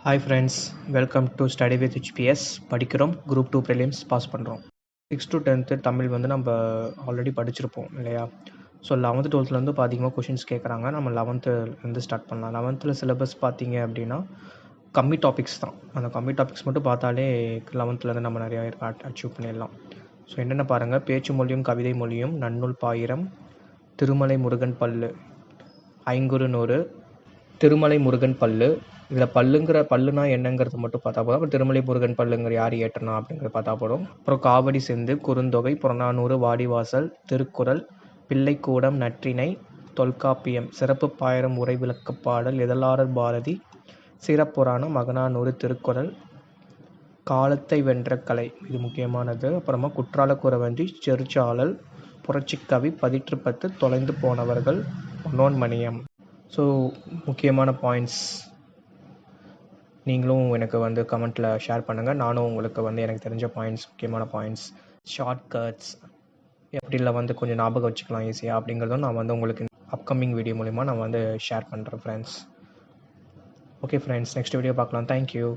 Hi friends, welcome to study with HPS. படிக்கிறோம், group 2 prelims pass பண்ணுறோம். 6 to 10th Tamil வந்து நம்ம ஆல்ரெடி படிச்சிருப்போம் இல்லையா? ஸோ 11th 12th இப்போ அதிகமாக கொஷின்ஸ் கேட்குறாங்க. நம்ம 11th ஸ்டார்ட் பண்ணலாம். 11th சிலபஸ் பார்த்தீங்க அப்படின்னா கம்மி டாபிக்ஸ் தான். அந்த கம்மி டாபிக்ஸ் மட்டும் பார்த்தாலே 11th நம்ம நிறையா அச்சீவ் பண்ணிடலாம். ஸோ என்னென்ன பாருங்கள்: பேச்சு மொழியும் கவிதை மொழியும், நன்னூல் பாயிரம், திருமலை முருகன் பல்லு, ஐங்குறு நூறு, திருமலை முருகன் பல்லு. இதில் பல்லுனா என்னங்கிறது மட்டும் பார்த்தா போதும். அப்புறம் திருமலை முருகன் பல்லுங்கிற யார் ஏற்றணும் அப்படிங்கிறத பார்த்தா போதும். அப்புறம் காவடி செந்து, குறுந்தொகை, புறநானூறு, வாடிவாசல், திருக்குறள், பிள்ளைக்கூடம், நற்றிணை, தொல்காப்பியம், சிறப்பு பாயிரம், உரை விளக்கப்பாடல், இதழாளர் பாரதி, சிறப்புராணம், மகநானூறு, திருக்குறள், காலத்தை வென்ற கலை, இது முக்கியமானது. அப்புறமா குற்றால குறவஞ்சி, செருச்சாளல், புரட்சிக்கவி, பதிற்றுப்பத்து, தொலைந்து போனவர்கள், மனோன்மணியம். ஸோ முக்கியமான பாயிண்ட்ஸ் நீங்களும் எனக்கு வந்து கமெண்ட்டில் ஷேர் பண்ணுங்கள். நானும் உங்களுக்கு எனக்கு தெரிஞ்ச பாயிண்ட்ஸ், முக்கியமான பாயிண்ட்ஸ், ஷார்ட்கட்ஸ் எப்படில கொஞ்சம் ஞாபகம் வச்சுக்கலாம் ஈஸியாக அப்படிங்கிறதும் நான் உங்களுக்கு அப்கமிங் வீடியோ மூலிமா நான் ஷேர் பண்ணுறேன் friends. Okay friends, next video பார்க்கலாம். தேங்க்யூ.